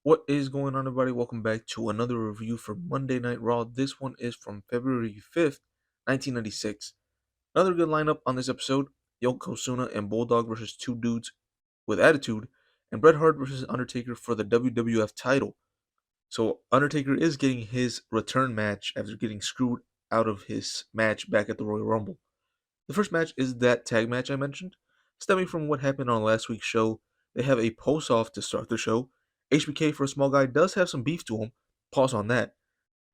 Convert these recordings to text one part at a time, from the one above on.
What is going on, everybody? Welcome back to another review for Monday Night Raw. This one is from February 5th, 1996. Another good lineup on this episode: Yokozuna and Bulldog versus two dudes with attitude, and Bret Hart versus Undertaker for the WWF title. So, Undertaker is getting his return match after getting screwed out of his match back at the Royal Rumble. The first match is that tag match I mentioned. Stemming from what happened on last week's show, they have a post-off to start the show. HBK, for a small guy, does have some beef to him. Pause on that.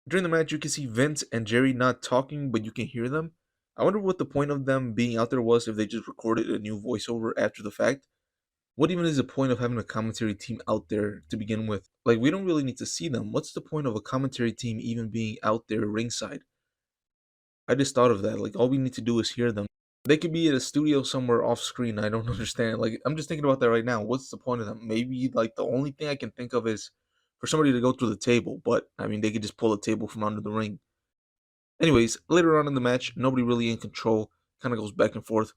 During the match, you can see Vince and Jerry not talking, but you can hear them. I wonder what the point of them being out there was if they just recorded a new voiceover after the fact. What even is the point of having a commentary team out there to begin with? Like, we don't really need to see them. What's the point of a commentary team even being out there ringside? I just thought of that. Like, all we need to do is hear them. They could be at a studio somewhere off screen. I don't understand. Like, I'm just thinking about that right now. What's the point of them? Maybe, like, the only thing I can think of is for somebody to go through the table. But, I mean, they could just pull a table from under the ring. Anyways, later on in the match, nobody really in control. Kind of goes back and forth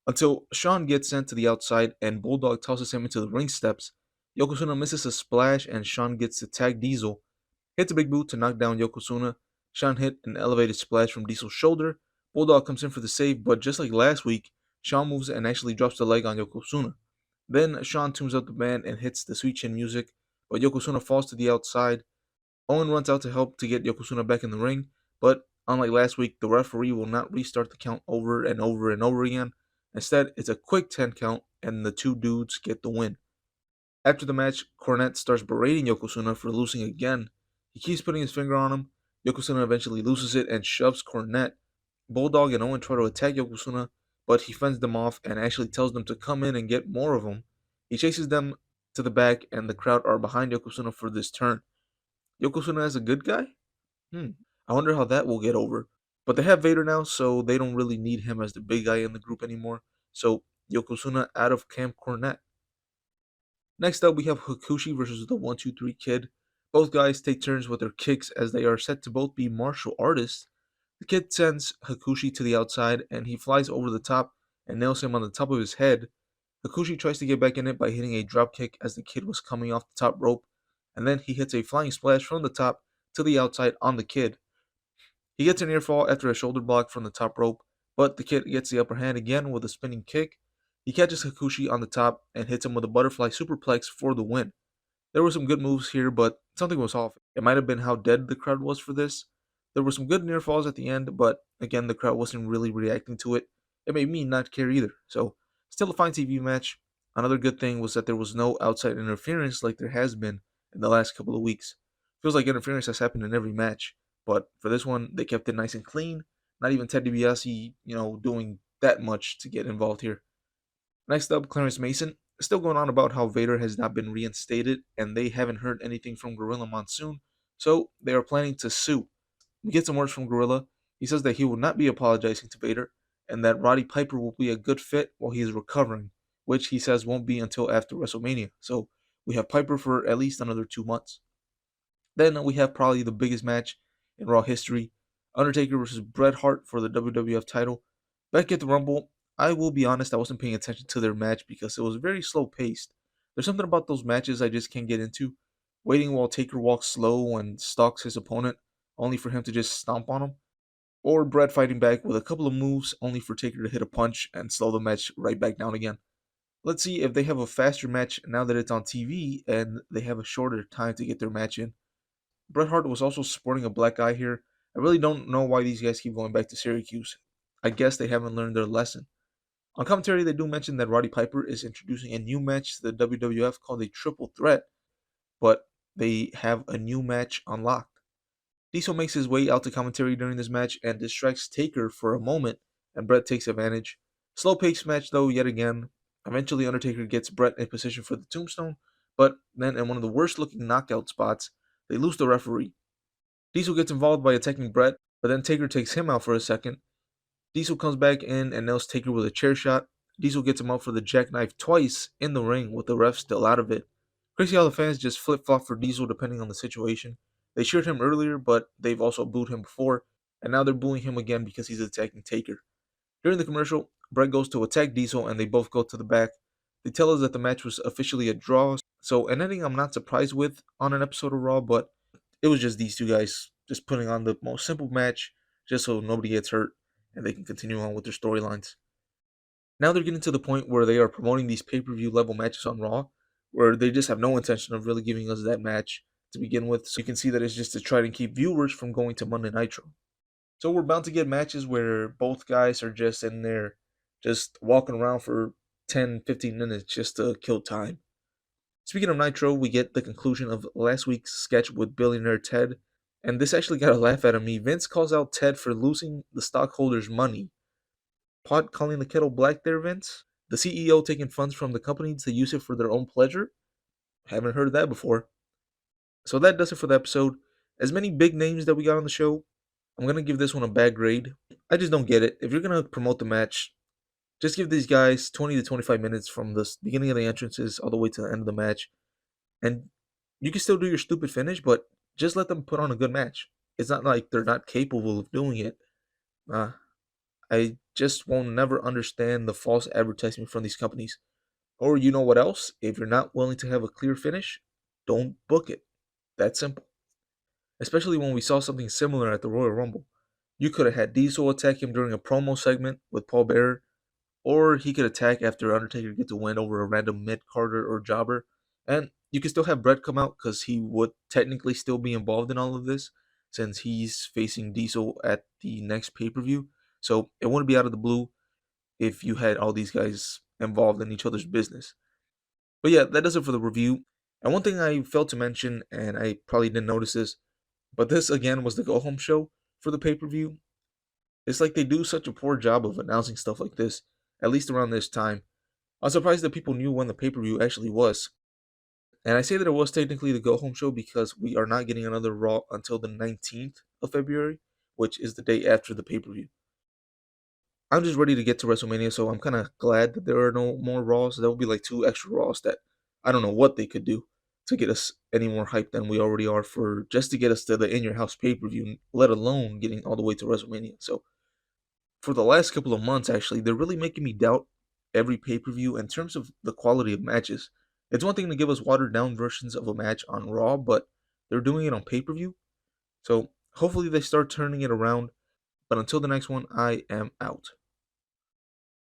until Sean gets sent to the outside and Bulldog tosses him into the ring steps. Yokozuna misses a splash and Sean gets to tag Diesel. Hits a big boot to knock down Yokozuna. Sean hit an elevated splash from Diesel's shoulder. Bulldog comes in for the save, but just like last week, Sean moves and actually drops the leg on Yokozuna. Then Sean tunes up the band and hits the sweet chin music, but Yokozuna falls to the outside. Owen runs out to help to get Yokozuna back in the ring, but unlike last week, the referee will not restart the count over and over and over again. Instead, it's a quick 10 count, and the two dudes get the win. After the match, Cornette starts berating Yokozuna for losing again. He keeps putting his finger on him. Yokozuna eventually loses it and shoves Cornette. Bulldog and Owen try to attack Yokozuna, but he fends them off and actually tells them to come in and get more of him. He chases them to the back, and the crowd are behind Yokozuna for this turn. Yokozuna as a good guy? I wonder how that will get over. But they have Vader now, so they don't really need him as the big guy in the group anymore. So Yokozuna out of Camp Cornette. Next up, we have Hakushi versus the 1-2-3 Kid. Both guys take turns with their kicks as they are set to both be martial artists. The Kid sends Hakushi to the outside and he flies over the top and nails him on the top of his head. Hakushi tries to get back in it by hitting a drop kick as the Kid was coming off the top rope, and then he hits a flying splash from the top to the outside on the Kid. He gets a near fall after a shoulder block from the top rope, but the Kid gets the upper hand again with a spinning kick. He catches Hakushi on the top and hits him with a butterfly superplex for the win. There were some good moves here, but something was off. It might have been how dead the crowd was for this. There were some good near falls at the end, but again, the crowd wasn't really reacting to it. It made me not care either. So, still a fine TV match. Another good thing was that there was no outside interference like there has been in the last couple of weeks. Feels like interference has happened in every match, but for this one, they kept it nice and clean. Not even Ted DiBiase, doing that much to get involved here. Next up, Clarence Mason. Still going on about how Vader has not been reinstated and they haven't heard anything from Gorilla Monsoon, so they are planning to sue. We get some words from Gorilla. He says that he will not be apologizing to Vader and that Roddy Piper will be a good fit while he is recovering, which he says won't be until after WrestleMania. So we have Piper for at least another 2 months. Then we have probably the biggest match in Raw history: Undertaker versus Bret Hart for the WWF title. Back at the Rumble, I will be honest, I wasn't paying attention to their match because it was very slow paced. There's something about those matches I just can't get into. Waiting while Taker walks slow and stalks his opponent, only for him to just stomp on him. Or Bret fighting back with a couple of moves, only for Taker to hit a punch and slow the match right back down again. Let's see if they have a faster match now that it's on TV and they have a shorter time to get their match in. Bret Hart was also sporting a black eye here. I really don't know why these guys keep going back to Syracuse. I guess they haven't learned their lesson. On commentary, they do mention that Roddy Piper is introducing a new match to the WWF called a Triple Threat, but they have a new match unlocked. Diesel makes his way out to commentary during this match and distracts Taker for a moment, and Bret takes advantage. Slow paced match though, yet again. Eventually, Undertaker gets Bret in position for the tombstone, but then in one of the worst looking knockout spots, they lose the referee. Diesel gets involved by attacking Bret, but then Taker takes him out for a second. Diesel comes back in and nails Taker with a chair shot. Diesel gets him out for the jackknife twice in the ring with the ref still out of it. Crazy how the fans just flip flop for Diesel depending on the situation. They cheered him earlier, but they've also booed him before, and now they're booing him again because he's attacking Taker. During the commercial, Bret goes to attack Diesel and they both go to the back. They tell us that the match was officially a draw, So an ending I'm not surprised with on an episode of Raw, but it was just these two guys just putting on the most simple match just so nobody gets hurt and they can continue on with their storylines. Now they're getting to the point where they are promoting these pay-per-view level matches on Raw, where they just have no intention of really giving us that match to begin with. So you can see that it's just to try to keep viewers from going to Monday Nitro. So we're bound to get matches where both guys are just in there, just walking around for 10, 15 minutes just to kill time. Speaking of Nitro, we get the conclusion of last week's sketch with billionaire Ted, and this actually got a laugh out of me. Vince calls out Ted for losing the stockholders' money. Pot calling the kettle black there, Vince? The CEO taking funds from the company to use it for their own pleasure? Haven't heard of that before. So that does it for the episode. As many big names that we got on the show, I'm going to give this one a bad grade. I just don't get it. If you're going to promote the match, just give these guys 20 to 25 minutes from the beginning of the entrances all the way to the end of the match. And you can still do your stupid finish, but just let them put on a good match. It's not like they're not capable of doing it. Uh, I just won't never understand the false advertisement from these companies. Or you know what else? If you're not willing to have a clear finish, don't book it. That simple. Especially when we saw something similar at the Royal Rumble. You could have had Diesel attack him during a promo segment with Paul Bearer, or he could attack after Undertaker gets a win over a random mid-carder or jobber. And you can still have Bret come out because he would technically still be involved in all of this since he's facing Diesel at the next pay-per-view. So it wouldn't be out of the blue if you had all these guys involved in each other's business. But yeah, that does it for the review. And one thing I failed to mention, and I probably didn't notice this, but this again was the go home show for the pay per view. It's like they do such a poor job of announcing stuff like this, at least around this time. I'm surprised that people knew when the pay per view actually was. And I say that it was technically the go home show because we are not getting another Raw until the 19th of February, which is the day after the pay per view. I'm just ready to get to WrestleMania, so I'm kind of glad that there are no more Raws. That would be like two extra Raws that I don't know what they could do to get us any more hype than we already are for just to get us to the In Your House pay per view, let alone getting all the way to WrestleMania. So for the last couple of months, actually, they're really making me doubt every pay per view in terms of the quality of matches. It's one thing to give us watered down versions of a match on Raw, but they're doing it on pay per view. So hopefully they start turning it around. But until the next one, I am out.